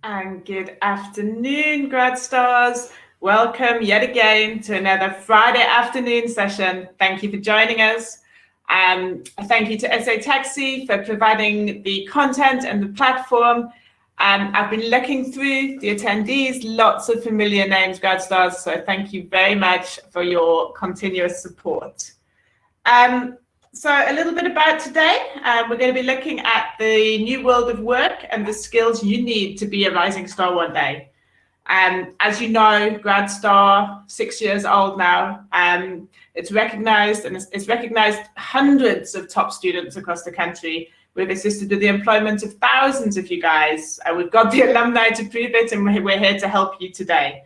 And good afternoon, GradStars. Welcome yet again to another Friday afternoon session. Thank you for joining us. Thank you to SA Taxi for providing the content and the platform. I've been looking through the attendees, lots of familiar names, GradStars, so thank you very much for your continuous support. So a little bit about today. We're going to be looking at the new world of work and the skills you need to be a rising star one day. As you know, GradStar, 6 years old now, it's recognized and it's recognized hundreds of top students across the country. We've assisted with the employment of thousands of you guys. We've got the alumni to prove it, and we're here to help you today.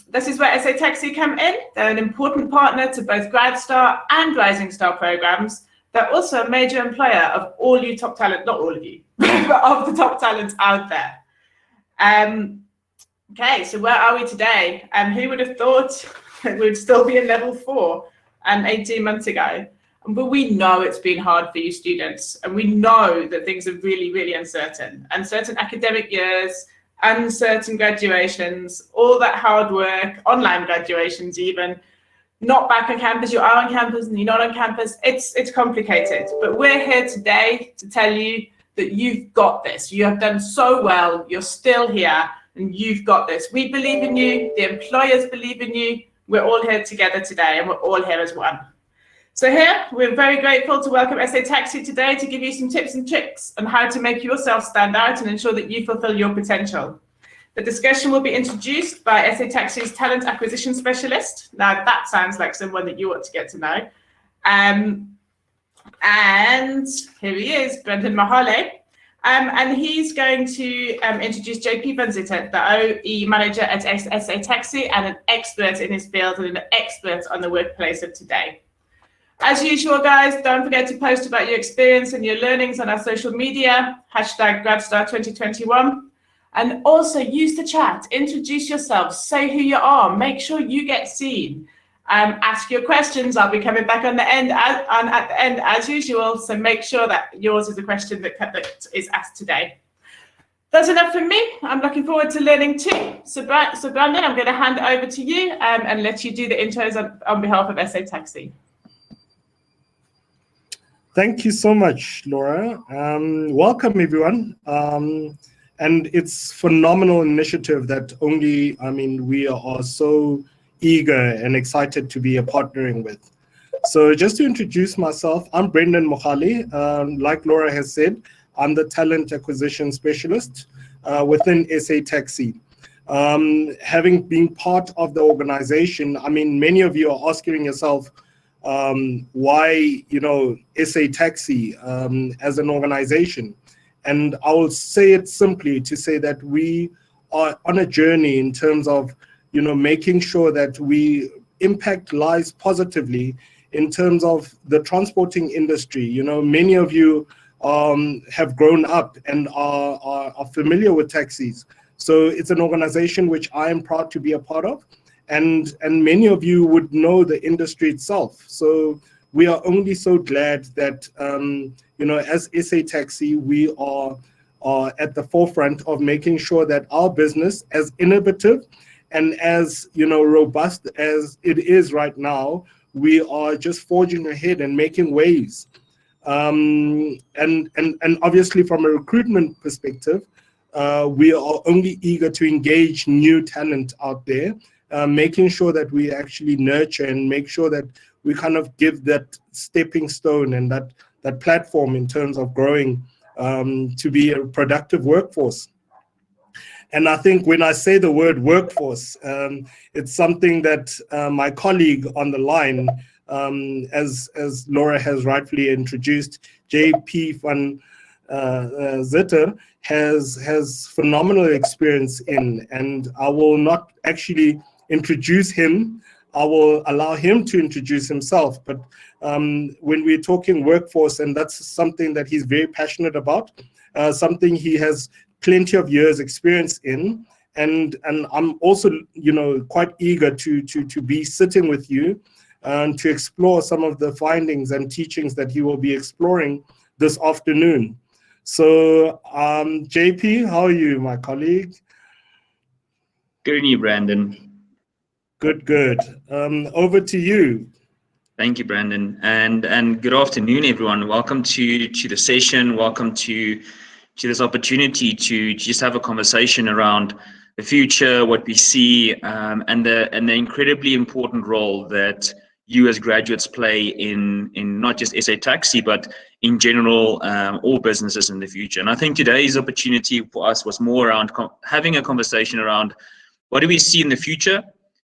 This is where SA Taxi come in. They're an important partner to both GradStar and Rising Star programs. They're also a major employer of all you top talent, not all of you, but of the top talents out there. Okay, so where are we today? Who would have thought we'd still be in level 4 18 months ago? But we know it's been hard for you students, and we know that things are really, really uncertain. Uncertain academic years, uncertain graduations, all that hard work, online graduations even, not back on campus, you are on campus and you're not on campus, it's complicated. But we're here today to tell you that you've got this. You have done so well, you're still here, and you've got this. We believe in you, the employers believe in you, we're all here together today, and we're all here as one. So here, we're very grateful to welcome SA Taxi today to give you some tips and tricks on how to make yourself stand out and ensure that you fulfill your potential. The discussion will be introduced by SA Taxi's talent acquisition specialist. Now that sounds like someone that you ought to get to know. And here he is, Brendan Mahale. And he's going to introduce JP Van Zitter, the OE manager at SA Taxi and an expert in his field and an expert on the workplace of today. As usual, guys, don't forget to post about your experience and your learnings on our social media, #GradStar2021. And also use the chat, introduce yourself, say who you are, make sure you get seen. Ask your questions. I'll be coming back on the end at the end as usual, so make sure that yours is a question that is asked today. That's enough from me. I'm looking forward to learning too. So Brandon, I'm going to hand it over to you and let you do the intros on behalf of SA Taxi. Thank you so much, Laura. Welcome, everyone. And it's phenomenal initiative that we are so eager and excited to be partnering with. So just to introduce myself, I'm Brendan Mohale. Like Laura has said, I'm the talent acquisition specialist within SA Taxi. Having been part of the organization, many of you are asking yourself, why, SA Taxi as an organization? And I will say it simply to say that we are on a journey in terms of, making sure that we impact lives positively in terms of the transporting industry. Many of you have grown up and are familiar with taxis. So it's an organization which I am proud to be a part of. And many of you would know the industry itself. So we are only so glad that, as SA Taxi, we are at the forefront of making sure that our business, as innovative and as robust as it is right now, we are just forging ahead and making waves. And obviously, from a recruitment perspective, we are only eager to engage new talent out there. Making sure that we actually nurture and make sure that we kind of give that stepping stone and that platform in terms of growing to be a productive workforce. And I think when I say the word workforce, it's something that my colleague on the line, as Laura has rightfully introduced, JP Van Zitter has phenomenal experience in, and I will not actually introduce him. I will allow him to introduce himself. But when we're talking workforce, and that's something that he's very passionate about, something he has plenty of years experience in, and I'm also quite eager to be sitting with you and to explore some of the findings and teachings that he will be exploring this afternoon. So, JP, how are you, my colleague? Good evening, Brandon. Good, good. Over to you. Thank you, Brandon, and good afternoon, everyone. Welcome to the session. Welcome to this opportunity to just have a conversation around the future, what we see, and the incredibly important role that you as graduates play in not just SA Taxi, but in general, all businesses in the future. And I think today's opportunity for us was more around having a conversation around what do we see in the future.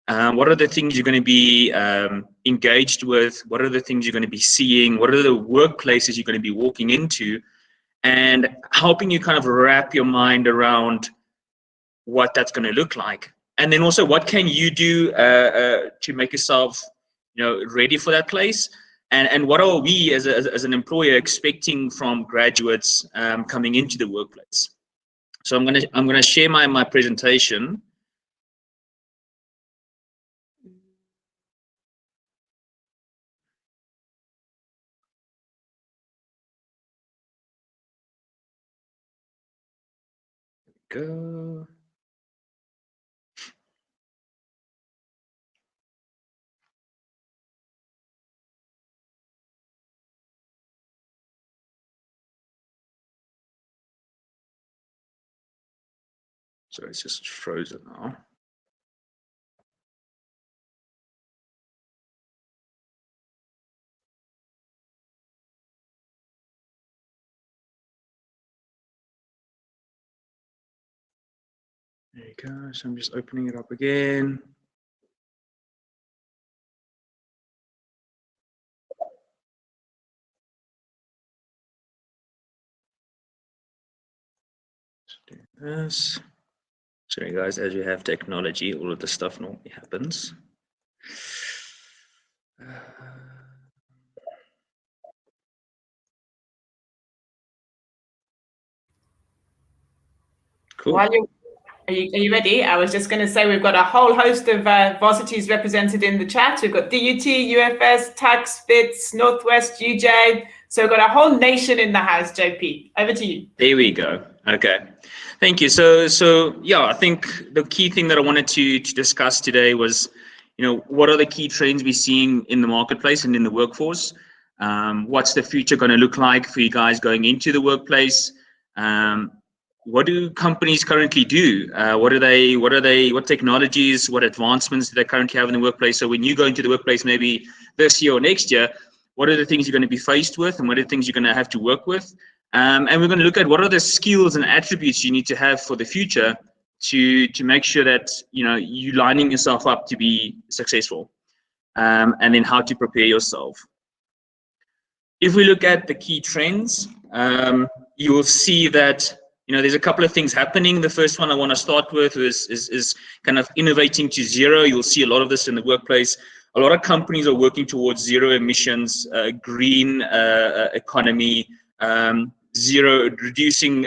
What are the things you're going to be engaged with? What are the things you're going to be seeing? What are the workplaces you're going to be walking into? And helping you kind of wrap your mind around what that's going to look like. And then also, what can you do to make yourself, ready for that place? And what are we as an employer expecting from graduates coming into the workplace? So I'm gonna share my presentation. Go. So it's just frozen now. There you go. So I'm just opening it up again. Let's do this. Sorry guys, as we have technology, all of this stuff normally happens. Cool. Are you ready? I was just going to say we've got a whole host of varsities represented in the chat. We've got DUT, UFS, Tax, FITS, Northwest, UJ. So we've got a whole nation in the house, JP. Over to you. There we go. Okay. Thank you. So yeah, I think the key thing that I wanted to discuss today was, what are the key trends we're seeing in the marketplace and in the workforce? What's the future going to look like for you guys going into the workplace? What do companies currently do? What technologies, what advancements do they currently have in the workplace? So when you go into the workplace, maybe this year or next year, what are the things you're going to be faced with, and what are the things you're going to have to work with? And we're going to look at what are the skills and attributes you need to have for the future to make sure that you're lining yourself up to be successful, and then how to prepare yourself. If we look at the key trends, you will see that there's a couple of things happening. The first one I want to start with is kind of innovating to zero. You'll see a lot of this in the workplace. A lot of companies are working towards zero emissions, green economy, zero, reducing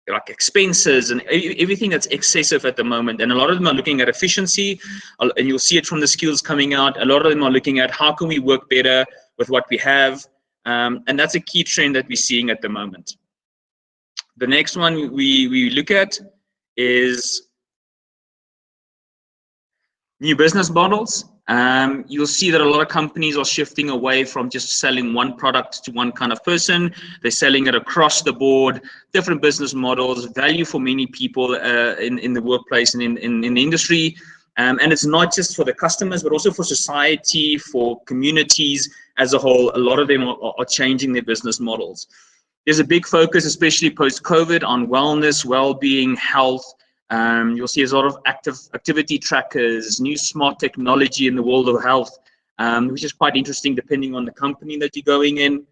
like expenses and everything that's excessive at the moment. And a lot of them are looking at efficiency, and you'll see it from the skills coming out. A lot of them are looking at how can we work better with what we have, and that's a key trend that we're seeing at the moment. The next one we look at is new business models. You'll see that a lot of companies are shifting away from just selling one product to one kind of person. They're selling it across the board, different business models, value for many people in the workplace and in the industry. And it's not just for the customers, but also for society, for communities as a whole. A lot of them are changing their business models. There's a big focus, especially post-COVID, on wellness, well-being, health. You'll see a lot of activity trackers, new smart technology in the world of health, which is quite interesting depending on the company that you're going in.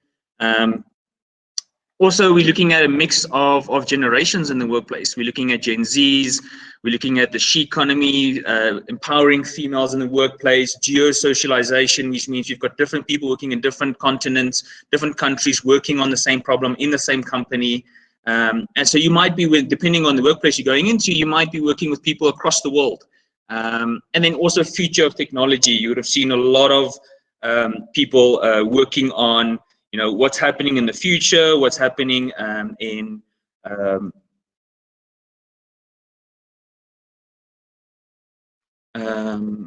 Also, we're looking at a mix of generations in the workplace. We're looking at Gen Zs, we're looking at the she economy, empowering females in the workplace, geo-socialization, which means you've got different people working in different continents, different countries, working on the same problem in the same company. And so you might be depending on the workplace you're going into, you might be working with people across the world. And then also future of technology. You would have seen a lot of people working on you know, what's happening in the future, what's happening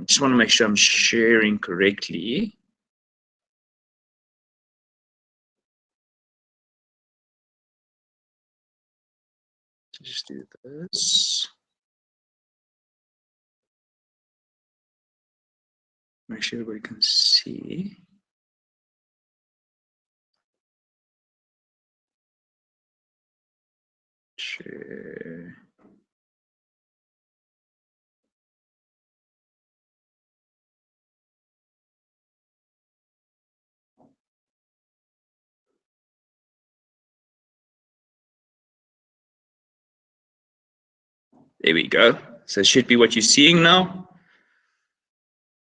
just want to make sure I'm sharing correctly. Just do this. Make sure everybody can see. Share. There we go. So it should be what you're seeing now.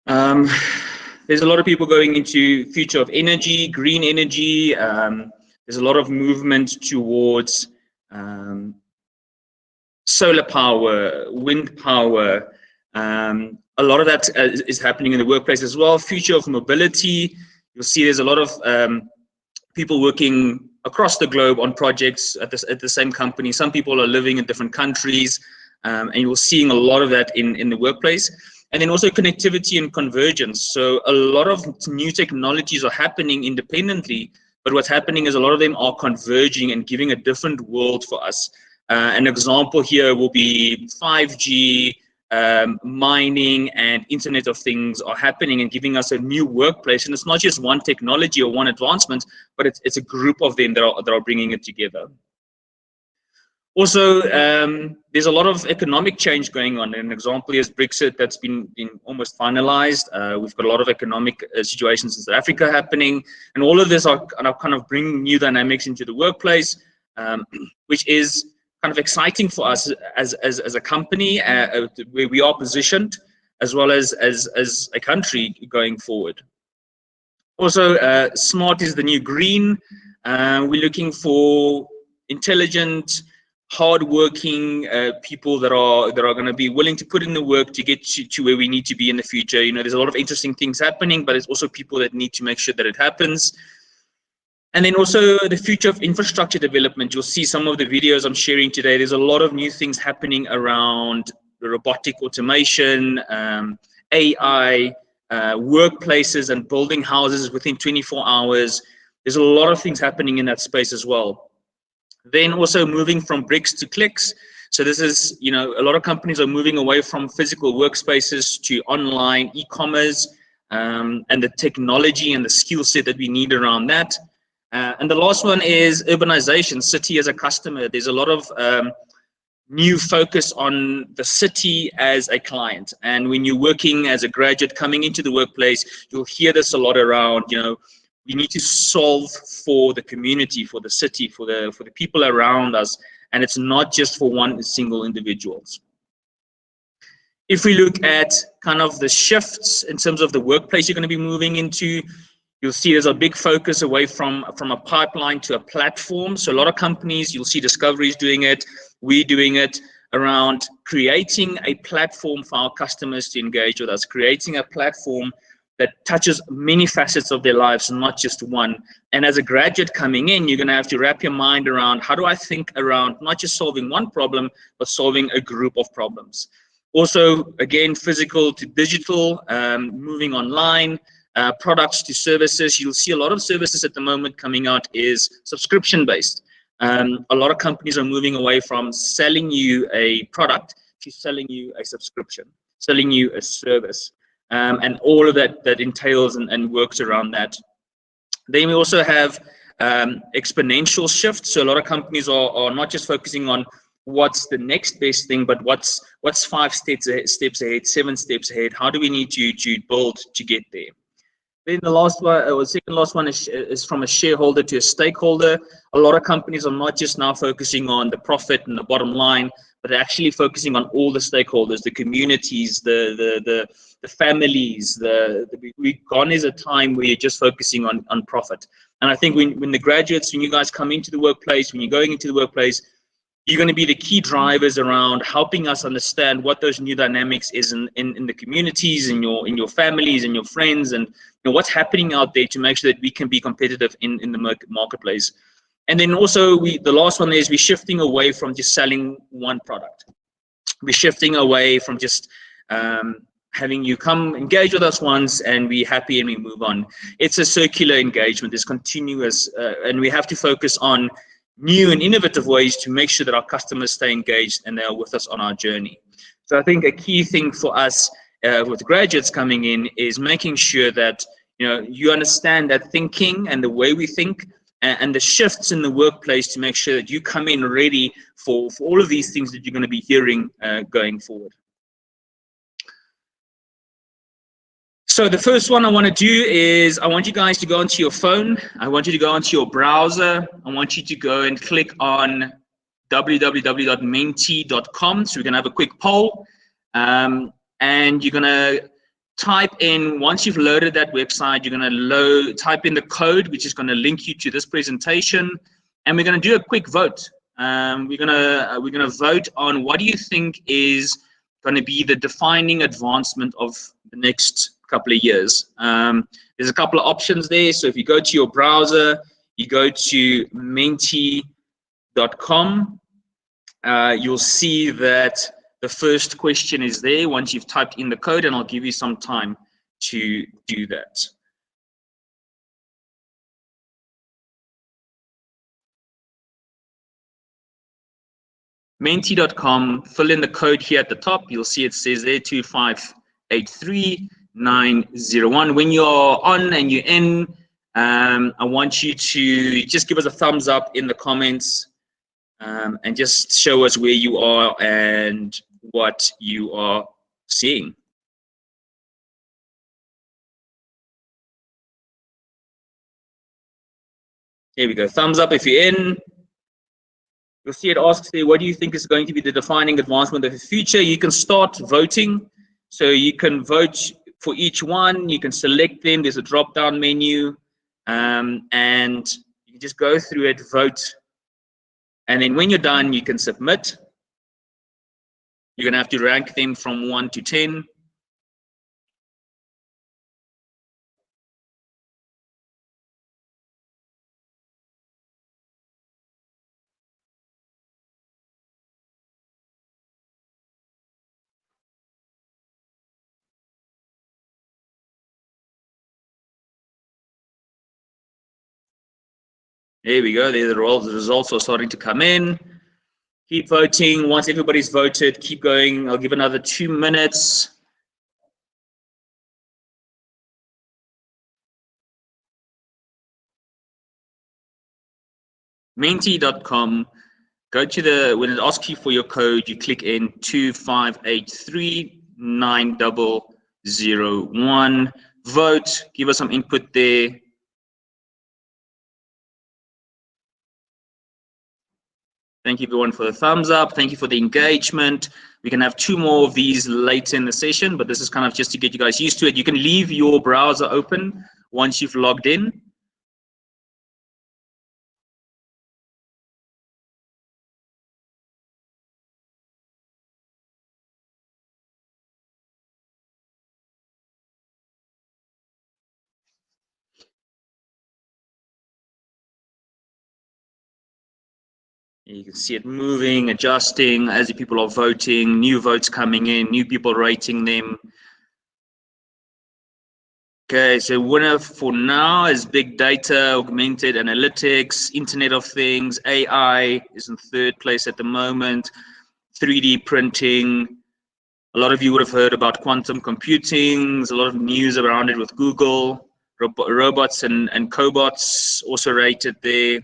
There's a lot of people going into future of energy, green energy. There's a lot of movement towards solar power, wind power. A lot of that is happening in the workplace as well. Future of mobility. You'll see there's a lot of people working across the globe on projects at the same company. Some people are living in different countries, and you're seeing a lot of that in the workplace. And then also connectivity and convergence. So a lot of new technologies are happening independently, but what's happening is a lot of them are converging and giving a different world for us. An example here will be 5G, mining, and Internet of Things are happening and giving us a new workplace. And it's not just one technology or one advancement, but it's a group of them that are bringing it together. Also, there's a lot of economic change going on. An example is Brexit that's been almost finalized. We've got a lot of economic situations in South Africa happening, and all of this are kind of bringing new dynamics into the workplace, which is kind of exciting for us as a company, where we are positioned, as well as a country going forward. Also, smart is the new green. We're looking for intelligent, hardworking people that are going to be willing to put in the work to get to where we need to be in the future. You know, there's a lot of interesting things happening, but there's also people that need to make sure that it happens. And then also the future of infrastructure development. You'll see some of the videos I'm sharing today. There's a lot of new things happening around robotic automation, AI, workplaces and building houses within 24 hours. There's a lot of things happening in that space as well. Then also moving from bricks to clicks. So this is, you know, a lot of companies are moving away from physical workspaces to online e-commerce, and the technology and the skill set that we need around that. And the last one is urbanization, city as a customer. There's a lot of new focus on the city as a client. And when you're working as a graduate coming into the workplace, you'll hear this a lot around, you know, we need to solve for the community, for the city, for the people around us, and it's not just for one single individuals. If we look at kind of the shifts in terms of the workplace you're going to be moving into, you'll see there's a big focus away from a pipeline to a platform. So a lot of companies, you'll see Discovery's doing it, we're doing it, around creating a platform for our customers to engage with us, creating a platform that touches many facets of their lives, not just one. And as a graduate coming in, you're going to have to wrap your mind around, how do I think around not just solving one problem, but solving a group of problems. Also, again, physical to digital, moving online, products to services. You'll see a lot of services at the moment coming out is subscription based. A lot of companies are moving away from selling you a product to selling you a subscription, selling you a service. And all of that entails and works around that. Then we also have exponential shifts. So a lot of companies are not just focusing on what's the next best thing, but what's 5 steps ahead, 7 steps ahead. How do we need to build to get there? Then the last one, or second last one, is from a shareholder to a stakeholder. A lot of companies are not just now focusing on the profit and the bottom line, but actually focusing on all the stakeholders, the communities, the families. We've gone is a time where you're just focusing on profit. And I think when the graduates, when you guys come into the workplace, when you're going into the workplace, You're going to be the key drivers around helping us understand what those new dynamics is in the communities, in your families, and your friends, and what's happening out there to make sure that we can be competitive in the marketplace. And then also the last one is we're shifting away from just selling one product. We're shifting away from just having you come engage with us once and be happy and we move on. It's a circular engagement. It's continuous, and we have to focus on new and innovative ways to make sure that our customers stay engaged and they are with us on our journey. So I think a key thing for us with graduates coming in is making sure that you understand that thinking and the way we think and the shifts in the workplace to make sure that you come in ready for all of these things that you're going to be hearing going forward. So the first one I want to do is I want you guys to go onto your phone. I want you to go onto your browser. I want you to go and click on www.menti.com. So we're going to have a quick poll. And you're going to type in, once you've loaded that website, you're going to type in the code, which is going to link you to this presentation. And we're going to do a quick vote. We're going to vote on what do you think is going to be the defining advancement of the next couple of years. There's a couple of options there. So if you go to your browser, you go to menti.com, you'll see that the first question is there once you've typed in the code, and I'll give you some time to do that. Menti.com, fill in the code here at the top. You'll see it says there 2583901. When you're on and you're in, I want you to just give us a thumbs up in the comments and just show us where you are and what you are seeing. Here we go. Thumbs up if you're in. You'll see it asks there, what do you think is going to be the defining advancement of the future? You can start voting. So you can vote for each one. You can select them. There's a drop-down menu. And you can just go through it, vote. And then when you're done, you can submit. You're going to have to rank them from 1 to 10. There we go. There the results are starting to come in. Keep voting. Once everybody's voted, keep going. I'll give another 2 minutes. Menti.com. Go to when it asks you for your code, you click in 2583901. Vote. Give us some input there. Thank you everyone for the thumbs up. Thank you for the engagement. We can have 2 more of these later in the session, but this is kind of just to get you guys used to it. You can leave your browser open once you've logged in. You can see it moving, adjusting as people are voting, new votes coming in, new people rating them. Okay, so winner for now is big data, augmented analytics, Internet of Things, AI is in 3rd place at the moment, 3D printing. A lot of you would have heard about quantum computing. There's a lot of news around it with Google. Robots and cobots also rated there.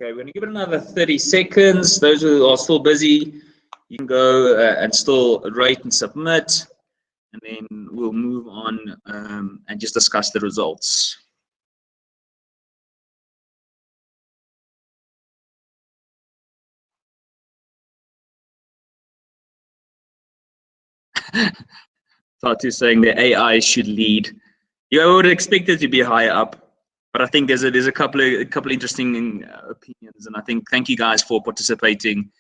Okay, we're going to give it another 30 seconds. Those who are still busy, you can go and still rate and submit, and then we'll move on and just discuss the results. Fatu saying the AI should lead. Yeah, I would expect it to be higher up, but I think there's a couple of interesting opinions, and I think thank you guys for participating.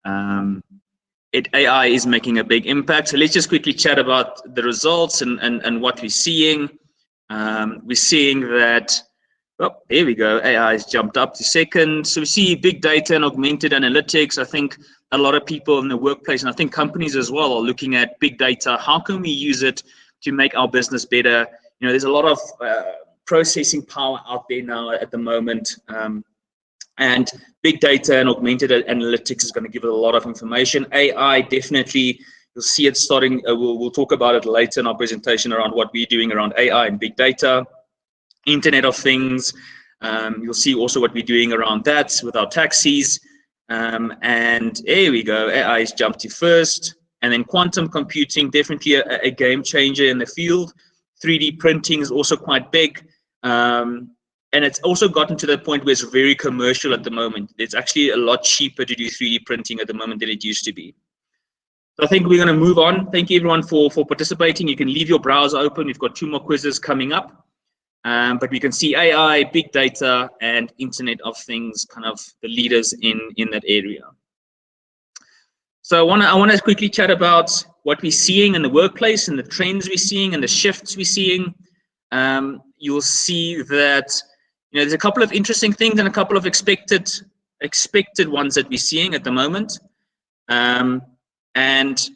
AI is making a big impact. So let's just quickly chat about the results and what we're seeing. We're seeing that, oh, there we go, AI has jumped up to second. So we see big data and augmented analytics. I think a lot of people in the workplace, and I think companies as well, are looking at big data. How can we use it to make our business better? You know, there's a lot of processing power out there now at the moment. And big data and augmented analytics is going to give it a lot of information. AI, definitely, you'll see it starting. We'll talk about it later in our presentation around what we're doing around AI and big data. Internet of Things, you'll see also what we're doing around that with our taxis. And there we go, AI has jumped to first. And then quantum computing, definitely a game changer in the field. 3D printing is also quite big. And it's also gotten to the point where it's very commercial at the moment. It's actually a lot cheaper to do 3D printing at the moment than it used to be. So I think we're going to move on. Thank you everyone for participating. You can leave your browser open. We've got 2 more quizzes coming up. But we can see AI, big data, and Internet of Things, kind of the leaders in that area. So I want to quickly chat about what we're seeing in the workplace and the trends we're seeing and the shifts we're seeing. You'll see that there's a couple of interesting things and a couple of expected ones that we're seeing at the moment. And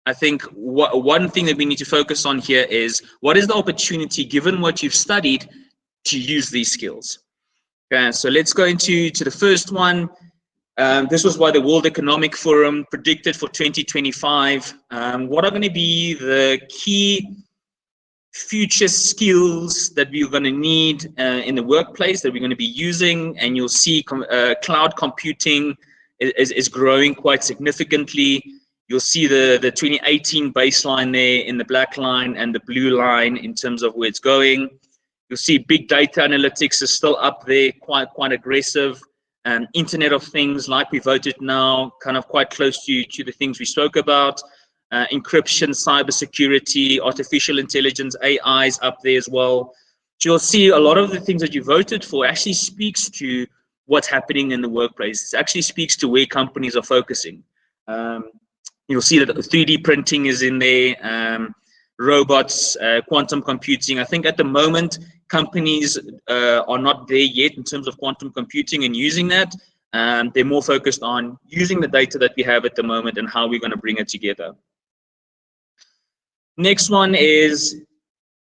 I think one thing that we need to focus on here is what is the opportunity, given what you've studied, to use these skills. Okay, so let's go into the first one. This was by the World Economic Forum, predicted for 2025. What are going to be the key future skills that we're going to need in the workplace that we're going to be using? And you'll see cloud computing is growing quite significantly. You'll see the 2018 baseline there in the black line and the blue line in terms of where it's going. You'll see big data analytics is still up there, quite aggressive. Internet of Things, like we voted now, kind of quite close to the things we spoke about. Encryption, cybersecurity, artificial intelligence, AI is up there as well. So you'll see a lot of the things that you voted for actually speaks to what's happening in the workplace. It actually speaks to where companies are focusing. You'll see that 3D printing is in there, robots, quantum computing. I think at the moment, companies are not there yet in terms of quantum computing and using that. They're more focused on using the data that we have at the moment and how we're going to bring it together. Next one is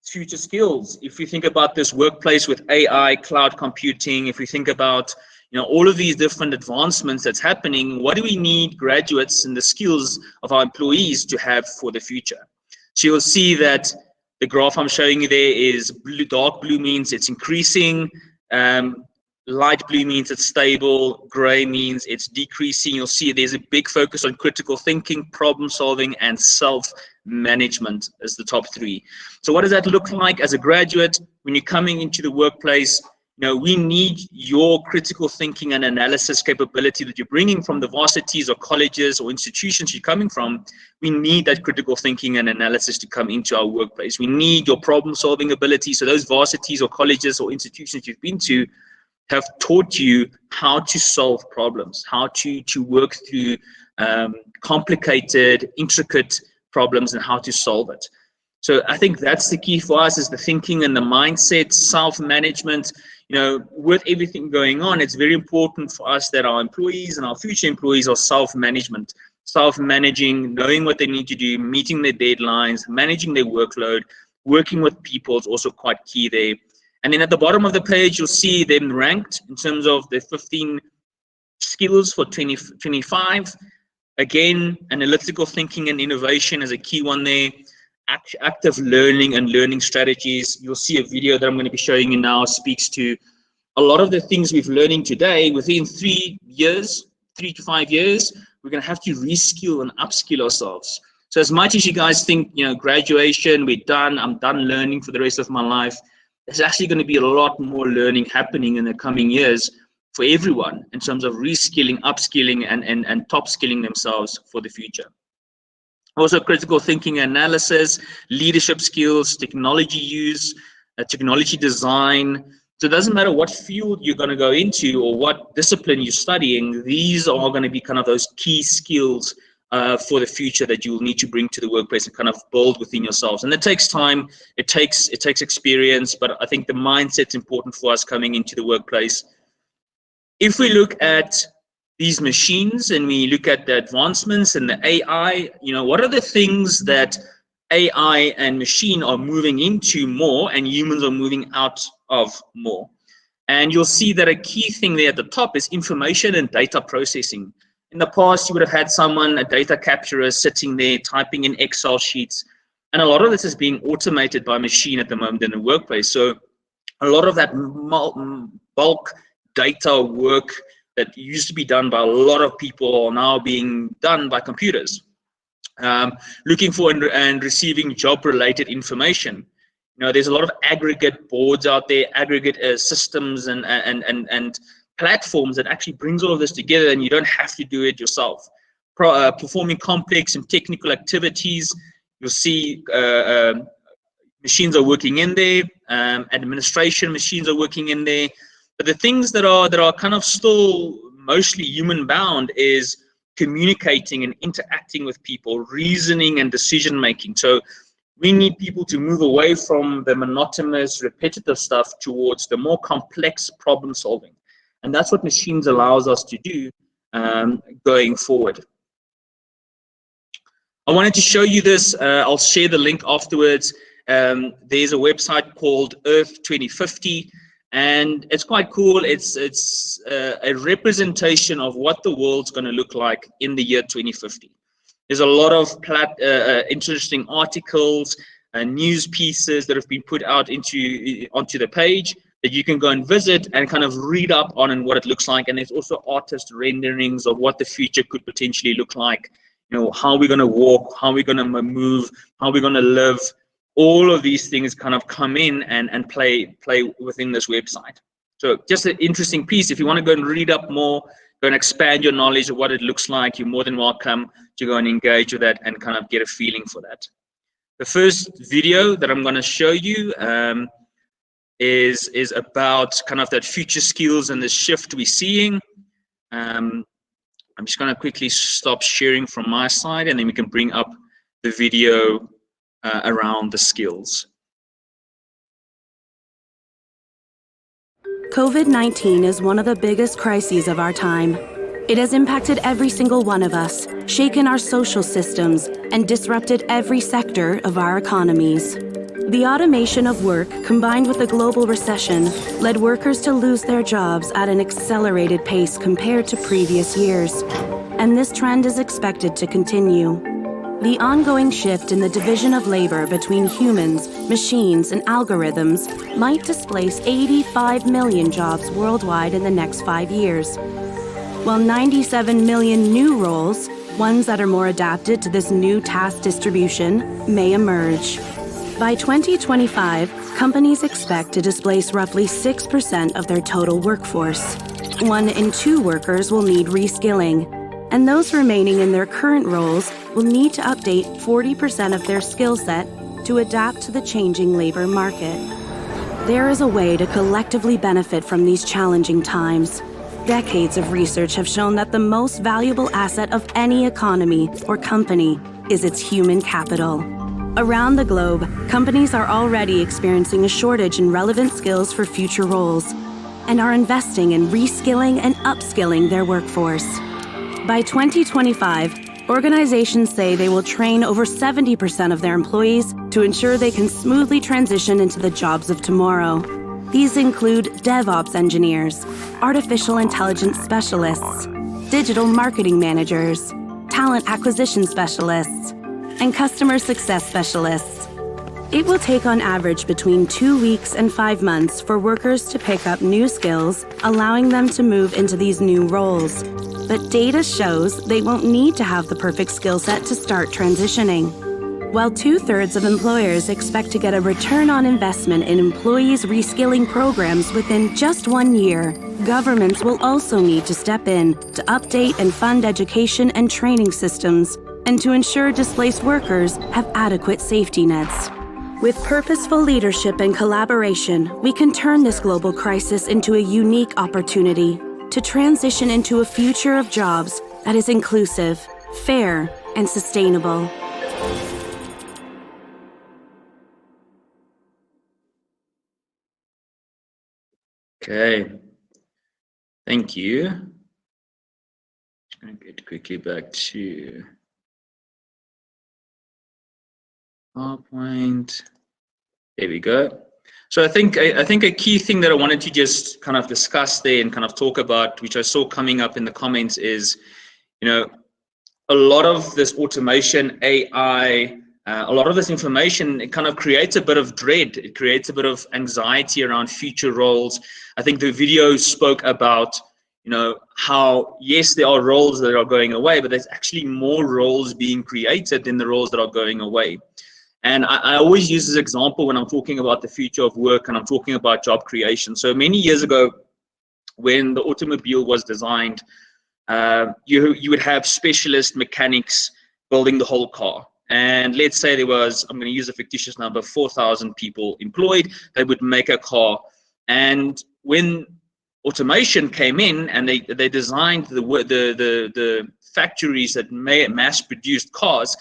future skills. If we think about this workplace with AI, cloud computing, if we think about all of these different advancements that's happening, what do we need graduates and the skills of our employees to have for the future? So you'll see that the graph I'm showing you there is blue. Dark blue means it's increasing. Light blue means it's stable. Gray means it's decreasing. You'll see there's a big focus on critical thinking, problem solving, and self-management as the top 3. So what does that look like as a graduate when you're coming into the workplace? We need your critical thinking and analysis capability that you're bringing from the varsities or colleges or institutions you're coming from. We need that critical thinking and analysis to come into our workplace. We need your problem solving ability. So those varsities or colleges or institutions you've been to have taught you how to solve problems, how to work through complicated, intricate problems and how to solve it. So I think that's the key for us, is the thinking and the mindset, self-management. With everything going on, it's very important for us that our employees and our future employees are self-managing, knowing what they need to do, meeting their deadlines, managing their workload, working with people is also quite key there. And then at the bottom of the page, you'll see them ranked in terms of the 15 skills for 2025. Again, analytical thinking and innovation is a key one there. Active learning and learning strategies. You'll see a video that I'm going to be showing you now speaks to a lot of the things we've learning today. Within 3 to 5 years, we're going to have to reskill and upskill ourselves. So as much as you guys think, graduation, we're done, I'm done learning for the rest of my life, there's actually going to be a lot more learning happening in the coming years for everyone in terms of reskilling, upskilling, and top skilling themselves for the future. Also critical thinking, analysis, leadership skills, technology use, technology design. So it doesn't matter what field you're going to go into or what discipline you're studying, these are going to be kind of those key skills for the future that you'll need to bring to the workplace and kind of build within yourselves. And it takes time, it takes experience, but I think the mindset's important for us coming into the workplace. If we look at these machines and we look at the advancements in the AI, what are the things that AI and machine are moving into more and humans are moving out of more? And you'll see that a key thing there at the top is information and data processing. In the past, you would have had someone, a data capturer, sitting there typing in Excel sheets. And a lot of this is being automated by machine at the moment in the workplace. So a lot of that bulk data work that used to be done by a lot of people are now being done by computers. Looking for and receiving job-related information. There's a lot of aggregate boards out there, aggregate systems and platforms that actually brings all of this together, and you don't have to do it yourself. Performing complex and technical activities, you'll see machines are working in there. Administration machines are working in there. But the things that are kind of still mostly human bound is communicating and interacting with people, reasoning and decision making. So we need people to move away from the monotonous, repetitive stuff towards the more complex problem solving. And that's what machines allows us to do going forward. I wanted to show you this. I'll share the link afterwards. There's a website called Earth 2050. And it's quite cool. It's a representation of what the world's going to look like in the year 2050. There's a lot of interesting articles and news pieces that have been put out onto the page that you can go and visit and kind of read up on and what it looks like. And there's also artist renderings of what the future could potentially look like. How we're going to walk, how we're going to move, how we're going to live. All of these things kind of come in and play within this website. So just an interesting piece. If you want to go and read up more, go and expand your knowledge of what it looks like, you're more than welcome to go and engage with that and kind of get a feeling for that. The first video that I'm going to show you is about kind of that future skills and the shift we're seeing. I'm just going to quickly stop sharing from my side, and then we can bring up the video around the skills. COVID-19 is one of the biggest crises of our time. It has impacted every single one of us, shaken our social systems, and disrupted every sector of our economies. The automation of work, combined with the global recession, led workers to lose their jobs at an accelerated pace compared to previous years. And this trend is expected to continue. The ongoing shift in the division of labor between humans, machines, and algorithms might displace 85 million jobs worldwide in the next 5 years, while 97 million new roles, ones that are more adapted to this new task distribution, may emerge. By 2025, companies expect to displace roughly 6% of their total workforce. 1 in 2 workers will need reskilling, and those remaining in their current roles will need to update 40% of their skill set to adapt to the changing labor market. There is a way to collectively benefit from these challenging times. Decades of research have shown that the most valuable asset of any economy or company is its human capital. Around the globe, companies are already experiencing a shortage in relevant skills for future roles and are investing in reskilling and upskilling their workforce. By 2025, organizations say they will train over 70% of their employees to ensure they can smoothly transition into the jobs of tomorrow. These include DevOps engineers, artificial intelligence specialists, digital marketing managers, talent acquisition specialists, and customer success specialists. It will take on average between 2 weeks and 5 months for workers to pick up new skills, allowing them to move into these new roles. But data shows they won't need to have the perfect skill set to start transitioning. While 2/3 of employers expect to get a return on investment in employees' reskilling programs within just 1 year, governments will also need to step in to update and fund education and training systems and to ensure displaced workers have adequate safety nets. With purposeful leadership and collaboration, we can turn this global crisis into a unique opportunity to transition into a future of jobs that is inclusive, fair, and sustainable. Okay, thank you. Just going to get quickly back to PowerPoint. There we go. So I think a key thing that I wanted to just kind of discuss there and kind of talk about, which I saw coming up in the comments, is, you know, a lot of this automation, AI, a lot of this information, it kind of creates a bit of dread. It creates a bit of anxiety around future roles. I think the video spoke about, you know, how, yes, there are roles that are going away, but there's actually more roles being created than the roles that are going away. And I always use this example when I'm talking about the future of work and I'm talking about job creation. So many years ago, when the automobile was designed, you would have specialist mechanics building the whole car. And let's say there was, I'm going to use a fictitious number, 4,000 people employed. They would make a car. And when automation came in and they designed the factories that mass-produced cars,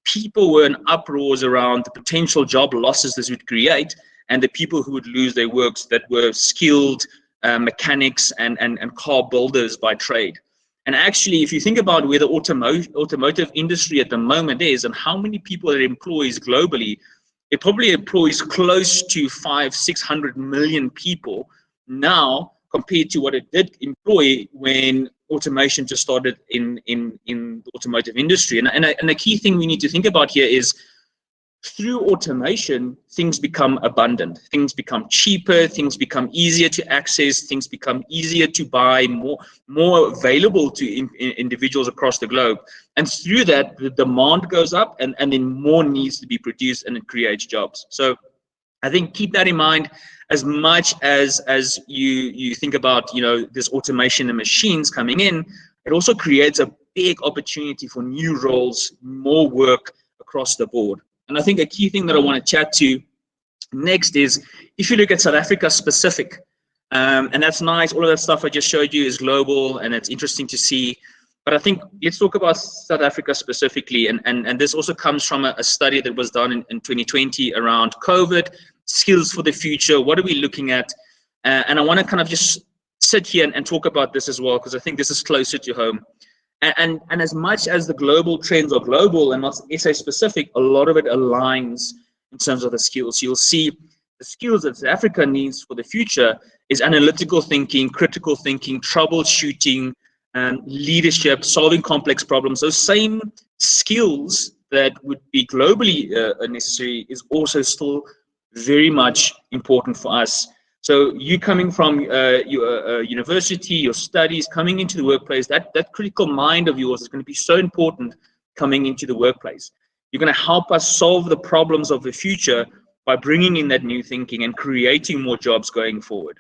people were in uproars around the potential job losses this would create, and the people who would lose their works that were skilled mechanics and car builders by trade. And actually, if you think about where the automotive industry at the moment is and how many people it employs globally, it probably employs close to 500-600 million people now compared to what it did employ when automation just started in the automotive industry. And the key thing we need to think about here is, through automation, things become abundant, things become cheaper, things become easier to access, things become easier to buy, more available to individuals across the globe. And through that, the demand goes up, and then more needs to be produced, and it creates jobs. So I think keep that in mind as much as you think about, you know, this automation and machines coming in. It also creates a big opportunity for new roles, more work across the board. And I think a key thing that I want to chat to next is, if you look at South Africa specific, and that's nice, all of that stuff I just showed you is global and it's interesting to see. But I think let's talk about South Africa specifically. And this also comes from a study that was done in 2020 around COVID, skills for the future. What are we looking at? And I want to kind of just sit here and talk about this as well, because I think this is closer to home. And as much as the global trends are global and not SA specific, a lot of it aligns in terms of the skills. You'll see the skills that South Africa needs for the future is analytical thinking, critical thinking, troubleshooting, leadership, solving complex problems. Those same skills that would be globally necessary is also still very much important for us. So you coming from your university, your studies, coming into the workplace, that critical mind of yours is going to be so important coming into the workplace. You're going to help us solve the problems of the future by bringing in that new thinking and creating more jobs going forward.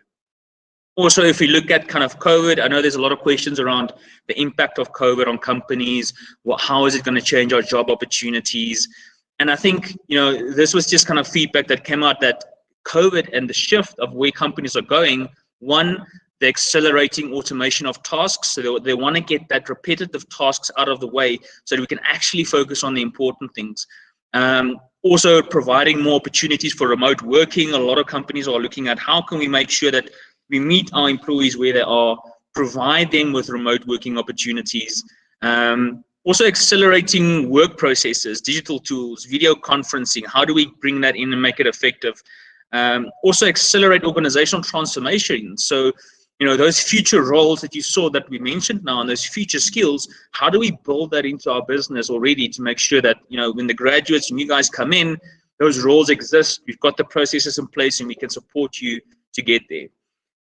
Also, if we look at kind of COVID, I know there's a lot of questions around the impact of COVID on companies. How is it going to change our job opportunities? And I think, you know, this was just kind of feedback that came out, that COVID and the shift of where companies are going, one, they're accelerating automation of tasks. So they want to get that repetitive tasks out of the way so that we can actually focus on the important things. Also providing more opportunities for remote working. A lot of companies are looking at how can we make sure that we meet our employees where they are, provide them with remote working opportunities. Also accelerating work processes, digital tools, video conferencing. How do we bring that in and make it effective? Also accelerate organizational transformation. So, you know, those future roles that you saw that we mentioned now, and those future skills, how do we build that into our business already to make sure that, you know, when the graduates and you guys come in, those roles exist, we've got the processes in place and we can support you to get there.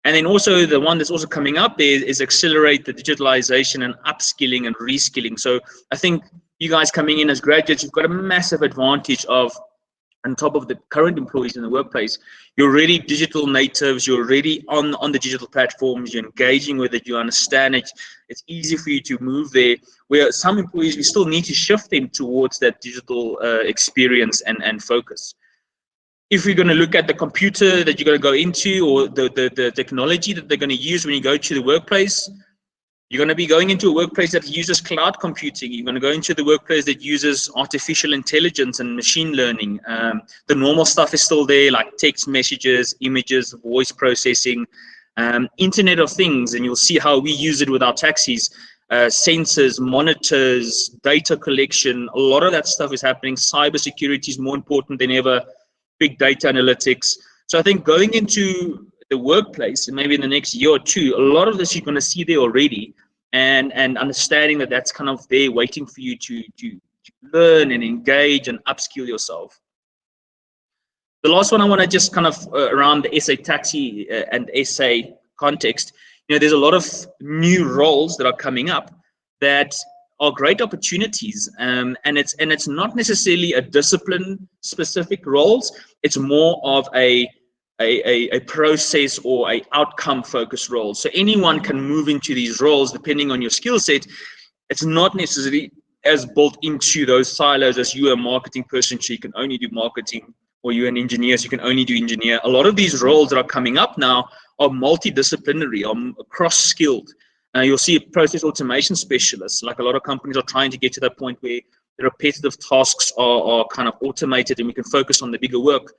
And then also the one that's also coming up there is accelerate the digitalization and upskilling and reskilling. So I think you guys coming in as graduates, you've got a massive advantage of on top of the current employees in the workplace, you're already digital natives, you're already on the digital platforms, you're engaging with it, you understand it, it's easy for you to move there. Where some employees, we still need to shift them towards that digital experience and focus. If you're going to look at the computer that you're going to go into, or the technology that they're going to use when you go to the workplace, you're going to be going into a workplace that uses cloud computing. You're going to go into the workplace that uses artificial intelligence and machine learning. The normal stuff is still there, like text messages, images, voice processing, Internet of Things, and you'll see how we use it with our taxis. Sensors, monitors, data collection, a lot of that stuff is happening. Cybersecurity is more important than ever, big data analytics. So I think going into the workplace, and maybe in the next year or two, a lot of this you're going to see there already, and understanding that that's kind of there waiting for you to learn and engage and upskill yourself. The last one I want to just kind of around the SA taxi and SA context, there's a lot of new roles that are coming up that are great opportunities, and it's not necessarily a discipline specific roles. It's more of a process or a outcome focused role. So anyone can move into these roles depending on your skill set. It's not necessarily as built into those silos as you are a marketing person, so you can only do marketing, or you're an engineer, so you can only do engineer. A lot of these roles that are coming up now are multidisciplinary, are cross-skilled. You'll see process automation specialists, like a lot of companies are trying to get to that point where the repetitive tasks are kind of automated and we can focus on the bigger work.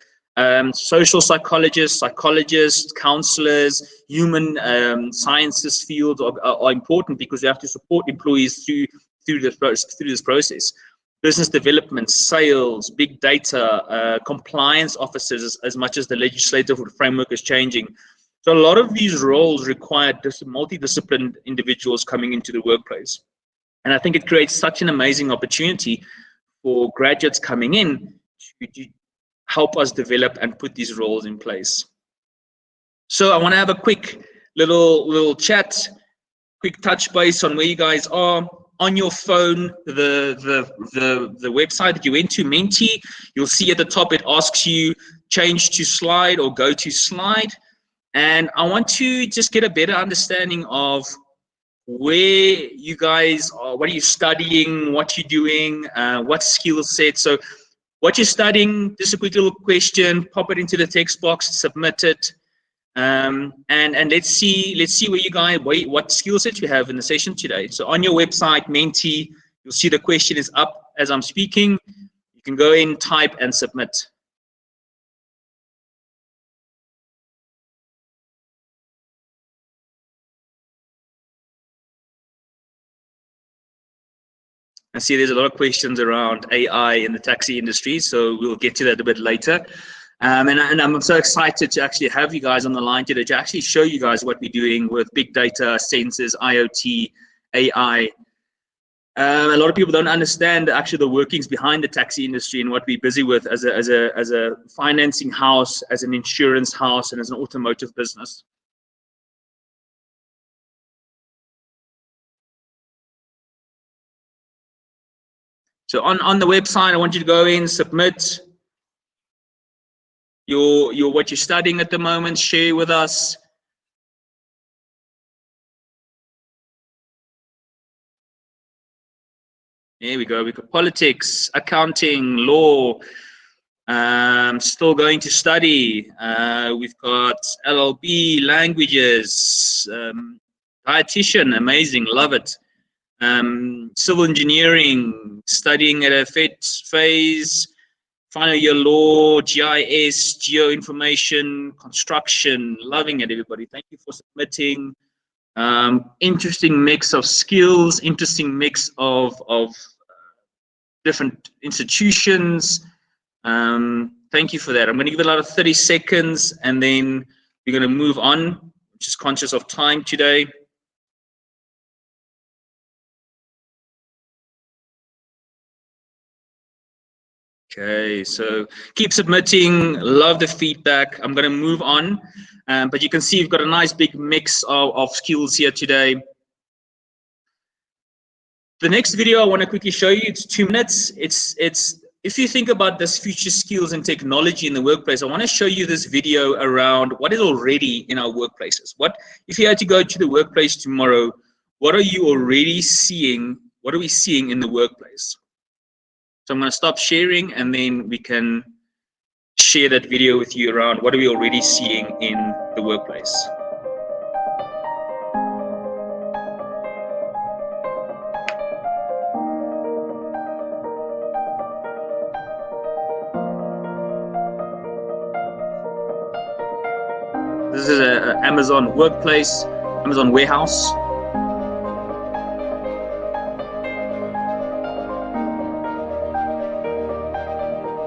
Social psychologists, counselors, human sciences fields are important, because you have to support employees through this process. Business development, sales, big data, compliance officers, as much as the legislative framework is changing. So a lot of these roles require multidisciplined individuals coming into the workplace. And I think it creates such an amazing opportunity for graduates coming in to help us develop and put these roles in place. So I want to have a quick little chat, quick touch base on where you guys are. On your phone, the website that you went to, Menti, you'll see at the top it asks you change to slide or go to slide. And I want to just get a better understanding of where you guys are, what are you studying, what you're doing, what skill set. So what you're studying, just a quick little question, pop it into the text box, submit it. And let's see where you guys, what skill sets you have in the session today. So on your website, Menti, you'll see the question is up as I'm speaking. You can go in, type, and submit. I see there's a lot of questions around AI in the taxi industry, so we'll get to that a bit later. And I'm so excited to actually have you guys on the line today to actually show you guys what we're doing with big data, sensors, IoT, AI. A lot of people don't understand actually the workings behind the taxi industry and what we're busy with as a financing house, as an insurance house, and as an automotive business. So on the website, I want you to go in, submit what you're studying at the moment, share with us. There we go. We've got politics, accounting, law, still going to study. We've got LLB, languages, dietitian, amazing, love it. Civil engineering, studying at a phase, final year law, GIS, geoinformation, construction, loving it, everybody. Thank you for submitting. Interesting mix of skills, interesting mix of different institutions. Thank you for that. I'm going to give it another 30 seconds and then we're going to move on. Just conscious of time today. Okay, so keep submitting. Love the feedback. I'm going to move on, but you can see we've got a nice big mix of skills here today. The next video I want to quickly show you, it's 2 minutes. It's if you think about this future skills and technology in the workplace, I want to show you this video around what is already in our workplaces. What if you had to go to the workplace tomorrow, what are you already seeing? What are we seeing in the workplace? So I'm going to stop sharing, and then we can share that video with you around what are we already seeing in the workplace. This is an Amazon workplace, Amazon warehouse.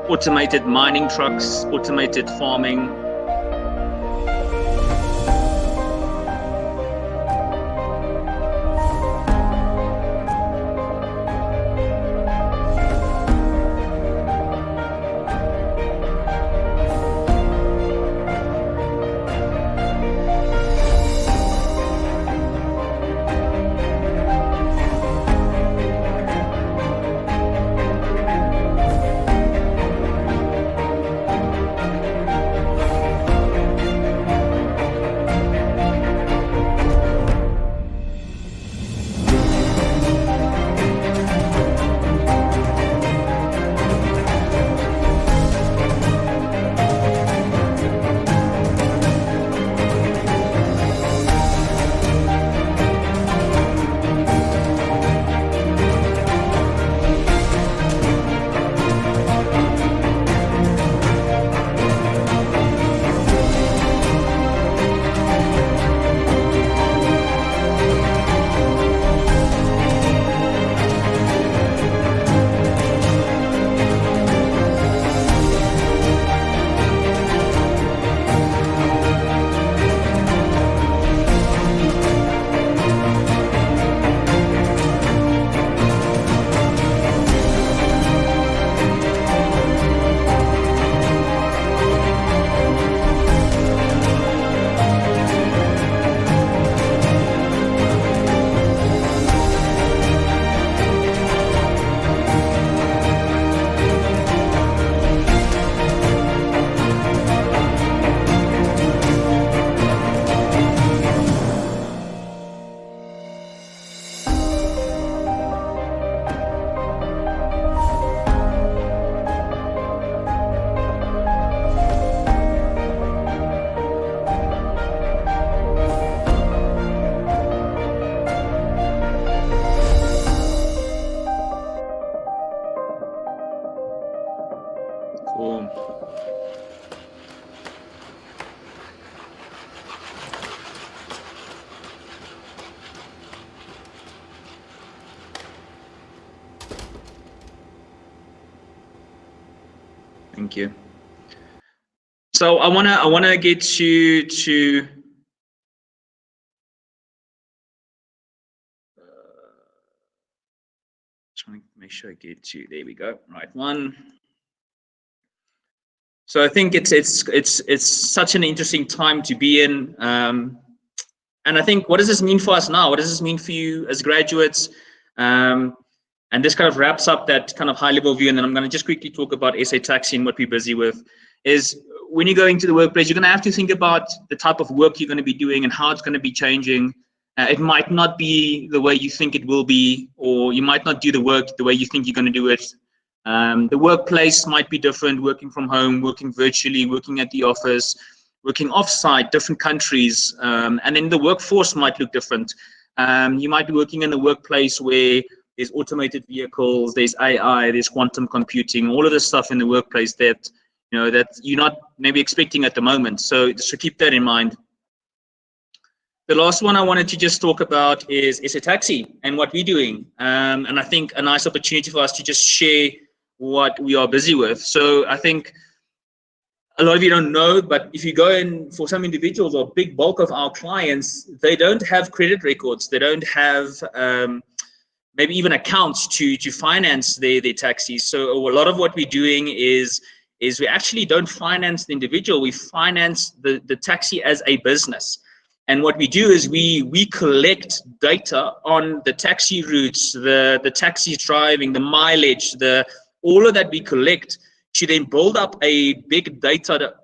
Automated mining trucks, automated farming. Cool. Thank you. So I wanna get to just want to make sure I get to, there we go, right one. So I think it's such an interesting time to be in, and I think, what does this mean for us now? What does this mean for you as graduates? And this kind of wraps up that kind of high level view, and then I'm going to just quickly talk about SA Taxi and what we're busy with. Is when you go into the workplace, you're going to have to think about the type of work you're going to be doing and how it's going to be changing. It might not be the way you think it will be, or you might not do the work the way you think you're going to do it. The workplace might be different, working from home, working virtually, working at the office, working offsite, different countries, and then the workforce might look different. You might be working in a workplace where there's automated vehicles, there's AI, there's quantum computing, all of this stuff in the workplace that that you're not maybe expecting at the moment. So keep that in mind. The last one I wanted to just talk about is SA Taxi and what we're doing. And I think a nice opportunity for us to just share what we are busy with. So I think a lot of you don't know, but if you go in, for some individuals or big bulk of our clients, they don't have credit records. They don't have maybe even accounts to finance their taxis. So a lot of what we're doing is we actually don't finance the individual. We finance the taxi as a business. And what we do is we collect data on the taxi routes, the taxis driving, the mileage, all of that we collect to then build up a big data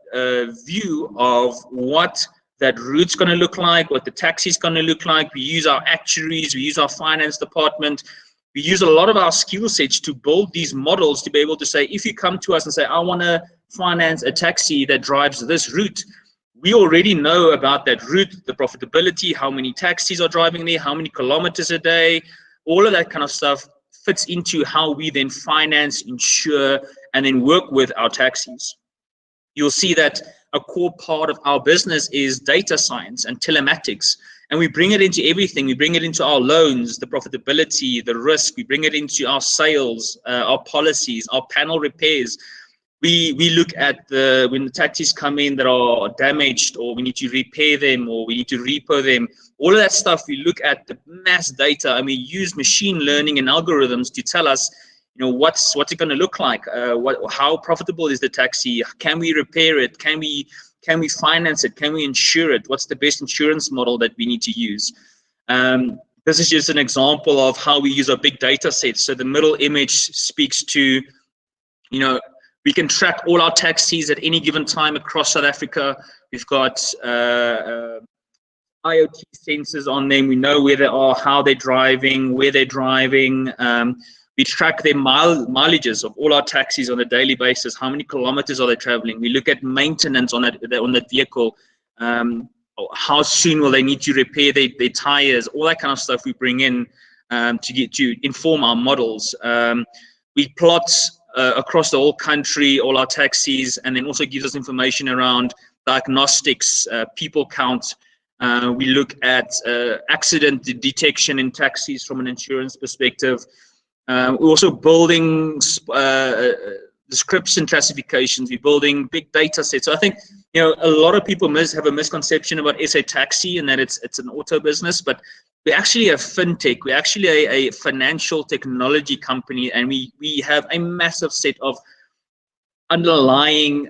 view of what that route's going to look like, what the taxi's going to look like. We use our actuaries, we use our finance department, we use a lot of our skill sets to build these models to be able to say, if you come to us and say, I want to finance a taxi that drives this route, we already know about that route, the profitability, how many taxis are driving there, how many kilometers a day, all of that kind of stuff fits into how we then finance, insure, and then work with our taxis. You'll see that a core part of our business is data science and telematics, and we bring it into everything. We bring it into our loans, the profitability, the risk. We bring it into our sales, our policies, our panel repairs. We look at when the taxis come in that are damaged, or we need to repair them, or we need to repo them. All of that stuff, we look at the mass data, and we use machine learning and algorithms to tell us, what's it going to look like? How profitable is the taxi? Can we repair it? Can we finance it? Can we insure it? What's the best insurance model that we need to use? This is just an example of how we use our big data sets. So the middle image speaks to, we can track all our taxis at any given time across South Africa. We've got IoT sensors on them. We know where they are, how they're driving, where they're driving. We track their mileages of all our taxis on a daily basis. How many kilometers are they traveling? We look at maintenance on that vehicle. How soon will they need to repair their tires? All that kind of stuff we bring in to inform our models. We plot across the whole country, all our taxis, and then also gives us information around diagnostics, people count. We look at accident detection in taxis from an insurance perspective. We're also building description classifications. We're building big data sets. So I think, a lot of people have a misconception about SA Taxi and that it's an auto business, but we're actually a fintech. We're actually a financial technology company, and we have a massive set of underlying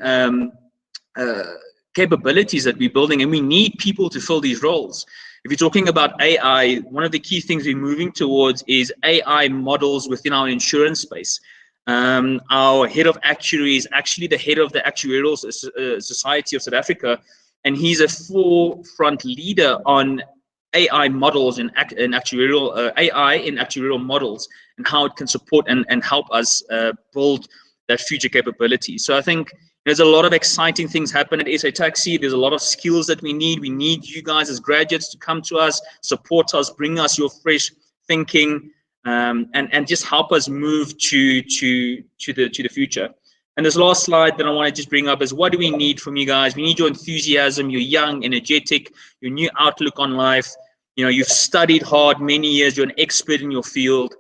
capabilities that we're building, and we need people to fill these roles. If you're talking about AI, one of the key things we're moving towards is AI models within our insurance space. Our head of actuary is actually the head of the Actuarial Society of South Africa, and he's a forefront leader on AI models and actuarial AI in actuarial models, and how it can support and help us build that future capability. So I think there's a lot of exciting things happen at SA Taxi. There's a lot of skills that we need. We need you guys as graduates to come to us, support us, bring us your fresh thinking, and just help us move to the future. And this last slide that I want to just bring up is, what do we need from you guys? We need your enthusiasm. You're young, energetic, your new outlook on life. You've studied hard many years. You're an expert in your field.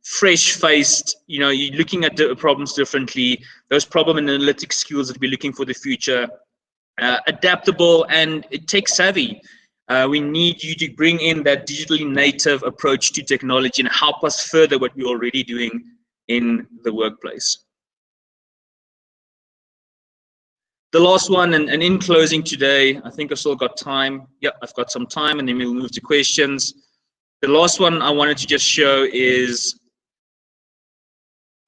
Fresh-faced, you're looking at the problems differently. Those problem analytic skills that we're looking for the future. Adaptable and tech savvy. We need you to bring in that digitally native approach to technology and help us further what we're already doing in the workplace. The last one, and in closing today, I think I've still got time. Yep, I've got some time, and then we'll move to questions. The last one I wanted to just show is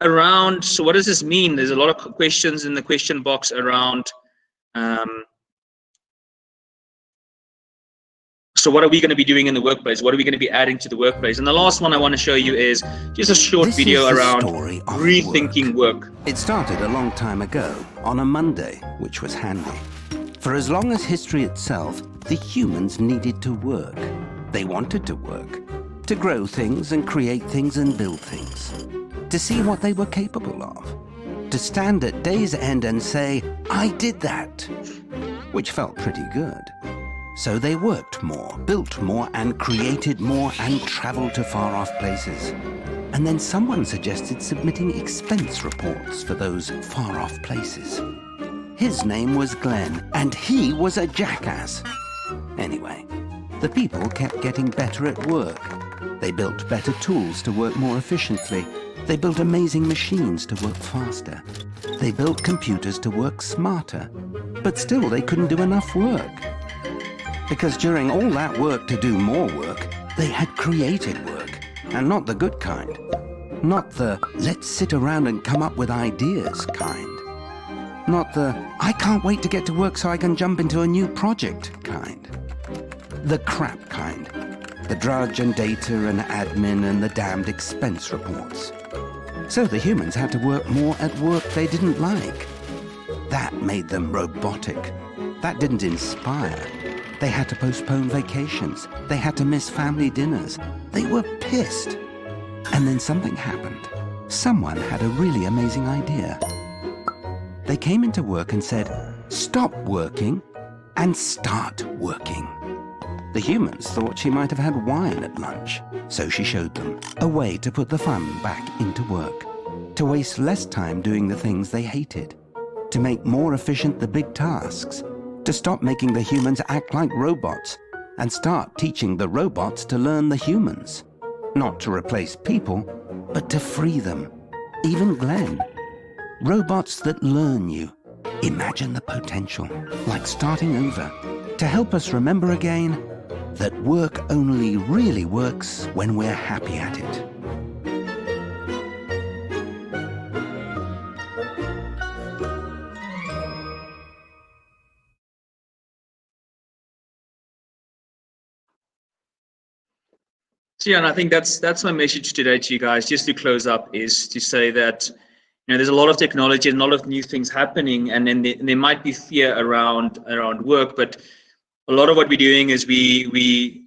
around, so what does this mean? There's a lot of questions in the question box around, so what are we going to be doing in the workplace? What are we going to be adding to the workplace? And the last one I want to show you is just a short video around rethinking work. It started a long time ago, on a Monday, which was handy. For as long as history itself, the humans needed to work. They wanted to work, to grow things and create things and build things, to see what they were capable of, to stand at day's end and say, I did that, which felt pretty good. So they worked more, built more, and created more, and traveled to far-off places. And then someone suggested submitting expense reports for those far-off places. His name was Glenn, and he was a jackass. Anyway, the people kept getting better at work. They built better tools to work more efficiently. They built amazing machines to work faster. They built computers to work smarter. But still, they couldn't do enough work. Because during all that work to do more work, they had created work, and not the good kind. Not the let's sit around and come up with ideas kind. Not the I can't wait to get to work so I can jump into a new project kind. The crap kind. The drudge and data and admin and the damned expense reports. So the humans had to work more at work they didn't like. That made them robotic. That didn't inspire. They had to postpone vacations. They had to miss family dinners. They were pissed. And then something happened. Someone had a really amazing idea. They came into work and said, stop working and start working. The humans thought she might have had wine at lunch, so she showed them a way to put the fun back into work, to waste less time doing the things they hated, to make more efficient the big tasks, to stop making the humans act like robots and start teaching the robots to learn the humans. Not to replace people, but to free them. Even Glenn. Robots that learn you. Imagine the potential, like starting over, to help us remember again that work only really works when we're happy at it. So yeah, and I think that's my message today to you guys, just to close up, is to say that there's a lot of technology and a lot of new things happening, and then there might be fear around work, but a lot of what we're doing is we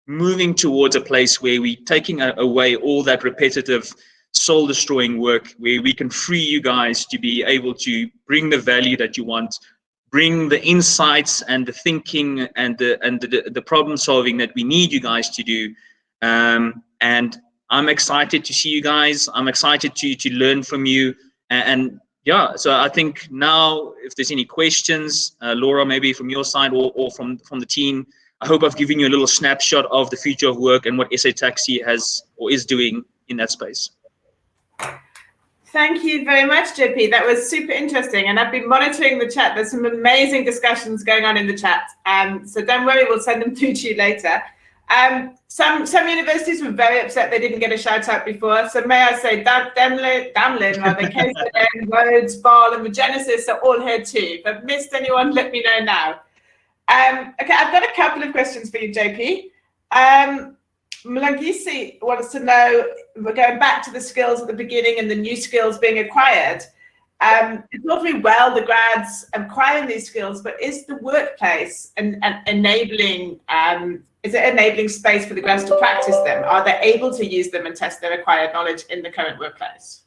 moving towards a place where we're taking away all that repetitive, soul-destroying work, where we can free you guys to be able to bring the value that you want, bring the insights and the thinking and the problem solving that we need you guys to do. And I'm excited to see you guys. I'm excited to learn from you. And yeah, so I think now, if there's any questions, Laura, maybe from your side or from the team, I hope I've given you a little snapshot of the future of work and what SA Taxi has or is doing in that space. Thank you very much, JP. That was super interesting. And I've been monitoring the chat. There's some amazing discussions going on in the chat. So don't worry, we'll send them through to you later. Some universities were very upset they didn't get a shout out before. So may I say Damlin, KZN, Rhodes, Ball, and Regenesis are all here too. If I've missed anyone, let me know now. Okay, I've got a couple of questions for you, JP. Mlangisi wants to know, we're going back to the skills at the beginning and the new skills being acquired. It's all very well the grads acquiring these skills, but is the workplace and enabling, is it enabling space for the grads to practice them? Are they able to use them and test their acquired knowledge in the current workplace?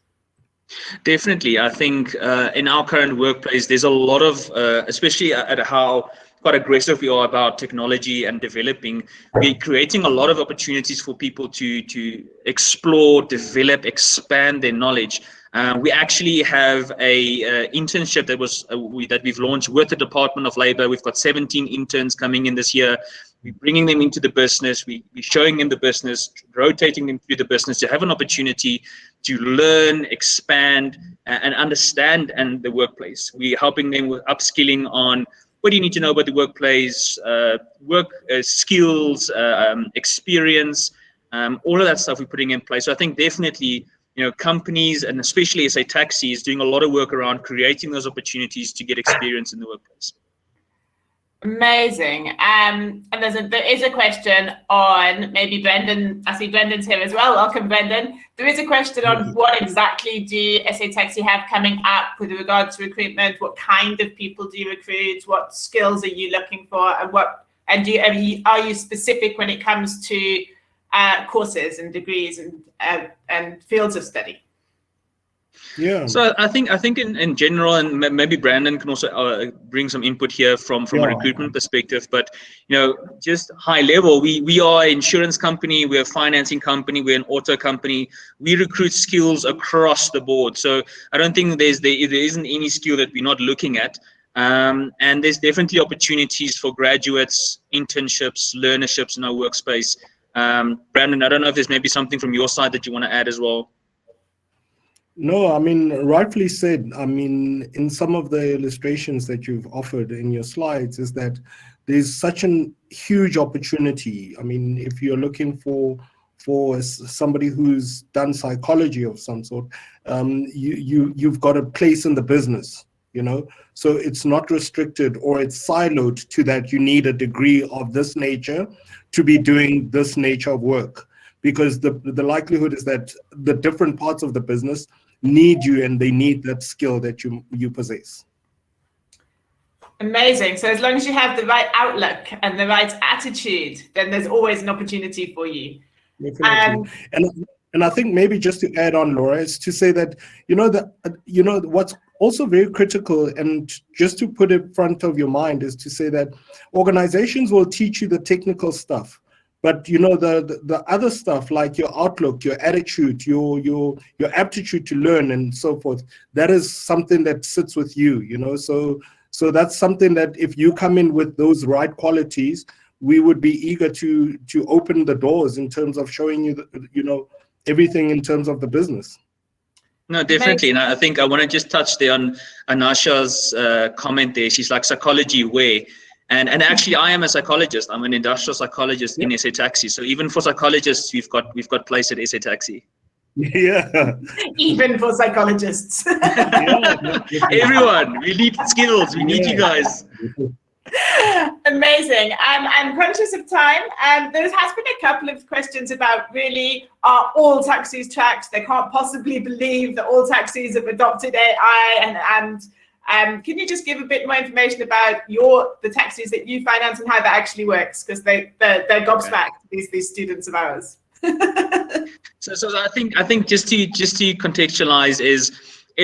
Definitely. I think in our current workplace, there's a lot of, especially at how quite aggressive we are about technology and developing, we're creating a lot of opportunities for people to explore, develop, expand their knowledge. We actually have a internship that we've launched with the Department of Labor. We've got 17 interns coming in this year. We're bringing them into the business. We're showing them the business, rotating them through the business to have an opportunity to learn, expand, and understand the workplace. We're helping them with upskilling on what do you need to know about the workplace, work skills, experience, all of that stuff we're putting in place. So I think definitely, companies and especially SA Taxi is doing a lot of work around creating those opportunities to get experience in the workplace. Amazing. And there is a question on, maybe Brendan, I see Brendan's here as well. Welcome, Brendan. There is a question on what exactly do SA Taxi have coming up with regard to recruitment? What kind of people do you recruit? What skills are you looking for? And are you specific when it comes to courses and degrees and fields of study? Yeah. So I think in general, and maybe Brandon can also bring some input here from a recruitment perspective. But just high level, we are an insurance company, we're a financing company, we're an auto company. We recruit skills across the board. So I don't think there isn't any skill that we're not looking at. And there's definitely opportunities for graduates, internships, learnerships in our workspace. Brandon, I don't know if there's maybe something from your side that you want to add as well. No, I mean, rightfully said. I mean, in some of the illustrations that you've offered in your slides is that there's such a huge opportunity. I mean, if you're looking for for somebody who's done psychology of some sort, you've got a place in the business, so it's not restricted or it's siloed to that you need a degree of this nature to be doing this nature of work, because the likelihood is that the different parts of the business need you and they need that skill that you possess. Amazing. So as long as you have the right outlook and the right attitude, then there's always an opportunity for you. Definitely. And I think maybe just to add on, Laura, is to say that what's also very critical, and just to put it front of your mind, is to say that organizations will teach you the technical stuff, but the other stuff like your outlook, your attitude, your aptitude to learn, and so forth, that is something that sits with you. So that's something that if you come in with those right qualities, we would be eager to open the doors in terms of showing you everything in terms of the business. No, definitely. And I think I want to just touch there on Anasha's comment there. She's like, psychology where? And actually, I am a psychologist. I'm an industrial psychologist in SA Taxi. So even for psychologists, we've got place at SA Taxi. Yeah. Even for psychologists. Everyone, we need skills. We need you guys. Amazing. I'm conscious of time. There has been a couple of questions about really, are all taxis tracked? They can't possibly believe that all taxis have adopted AI. And can you just give a bit more information about the taxis that you finance and how that actually works? Because they're gobsmacked, these students of ours. So I think just to contextualize is,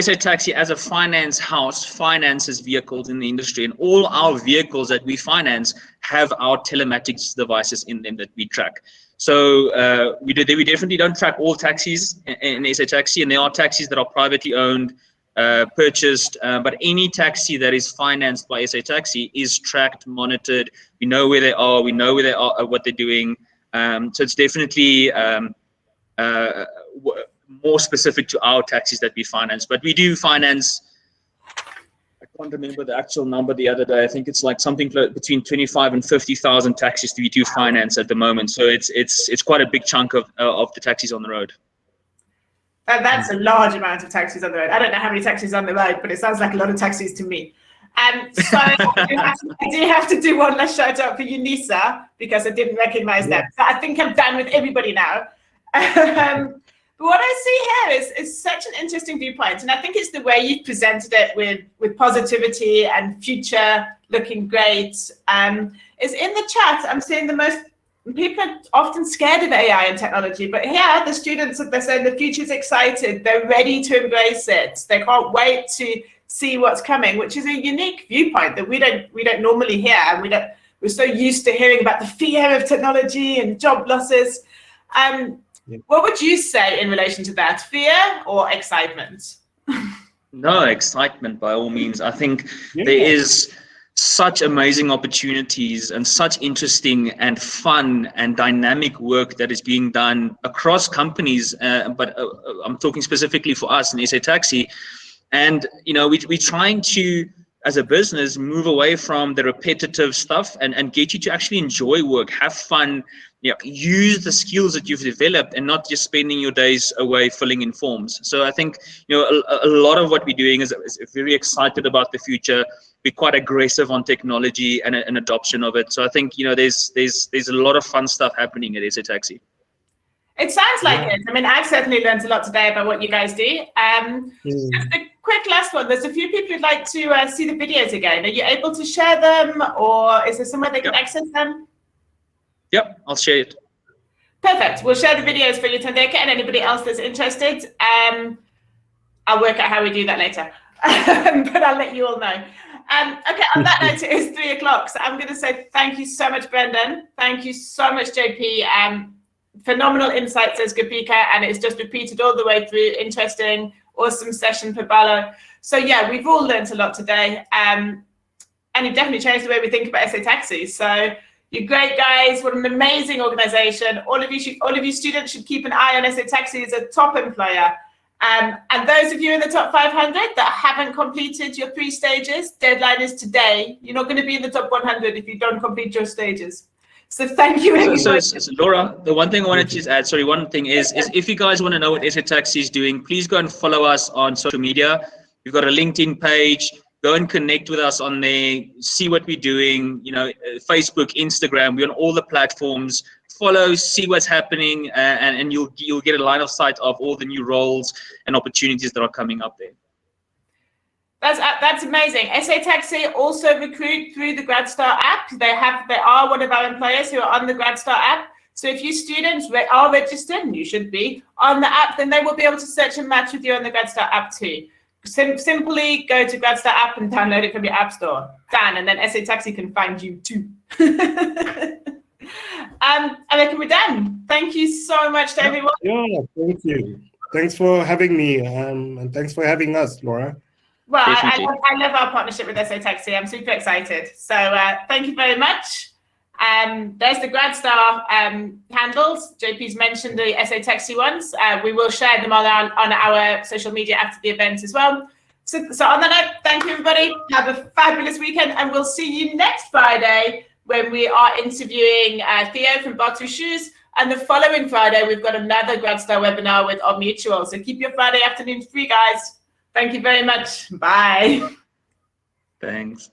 SA Taxi as a finance house finances vehicles in the industry, and all our vehicles that we finance have our telematics devices in them that we track. So we definitely don't track all taxis in SA Taxi, and there are taxis that are privately owned, purchased, but any taxi that is financed by SA Taxi is tracked, monitored. We know where they are, what they're doing. So it's definitely more specific to our taxis that we finance. But we do finance, I can't remember the actual number the other day. I think it's like something between 25 and 50,000 taxis we do finance at the moment. So it's quite a big chunk of the taxis on the road. That's a large amount of taxis on the road. I don't know how many taxis on the road, but it sounds like a lot of taxis to me. So I do have to do one last shout out for UNISA, because I didn't recognize them. So I think I'm done with everybody now. But what I see here is such an interesting viewpoint, and I think it's the way you've presented it with positivity and future looking great. Is in the chat, I'm seeing people are often scared of AI and technology, but here the students, they're saying the future's excited, they're ready to embrace it, they can't wait to see what's coming, which is a unique viewpoint that we don't normally hear, and we're so used to hearing about the fear of technology and job losses. What would you say in relation to that? Fear or excitement? No, excitement by all means. I think there is such amazing opportunities and such interesting and fun and dynamic work that is being done across companies, but I'm talking specifically for us in SA Taxi. And we're trying to, as a business, move away from the repetitive stuff and get you to actually enjoy work, have fun, use the skills that you've developed, and not just spending your days away filling in forms. So I think a lot of what we're doing is very excited about the future. We're quite aggressive on technology and adoption of it. So I think there's a lot of fun stuff happening at SA Taxi. It sounds like it. I mean, I've certainly learned a lot today about what you guys do. Just a quick last one. There's a few people who'd like to see the videos again. Are you able to share them, or is there somewhere they can access them? Yep, I'll share it. Perfect. We'll share the videos for you, Thandeka, and anybody else that's interested. I'll work out how we do that later, but I'll let you all know. Okay, on that note, it is 3 o'clock, so I'm going to say thank you so much, Brendan. Thank you so much, JP. Phenomenal insights, says Gopika, and it's just repeated all the way through. Interesting, awesome session, Pabalo. So yeah, we've all learned a lot today, and it definitely changed the way we think about SA Taxi. So you're great guys. What an amazing organization. All of you students should keep an eye on SA Taxi as a top employer. And those of you in the top 500 that haven't completed your 3 stages, deadline is today. You're not going to be in the top 100 if you don't complete your stages. So thank you, everybody. So Laura, the one thing I wanted to add, sorry, one thing is if you guys want to know what SA Taxi is doing, please go and follow us on social media. We've got a LinkedIn page. Go and connect with us on there. See what we're doing. Facebook, Instagram. We're on all the platforms. Follow, see what's happening, and you'll get a line of sight of all the new roles and opportunities that are coming up there. That's amazing. SA Taxi also recruit through the GradStar app. They are one of our employers who are on the GradStar app. So if you students are registered, and you should be, on the app, then they will be able to search and match with you on the GradStar app too. Simply go to GradStar app and download it from your app store. Done, and then SA Taxi can find you too. And I think we're done. Thank you so much to everyone. Yeah, thank you. Thanks for having me, and thanks for having us, Laura. Well, I love our partnership with SA Taxi. I'm super excited. So thank you very much. There's the GradStar handles. JP's mentioned the SA Taxi ones. We will share them on our social media after the event as well. So on that note, thank you, everybody. Have a fabulous weekend, and we'll see you next Friday when we are interviewing Theo from Bartu Shoes. And the following Friday, we've got another GradStar webinar with Odd Mutual. So keep your Friday afternoons free, guys. Thank you very much. Bye. Thanks.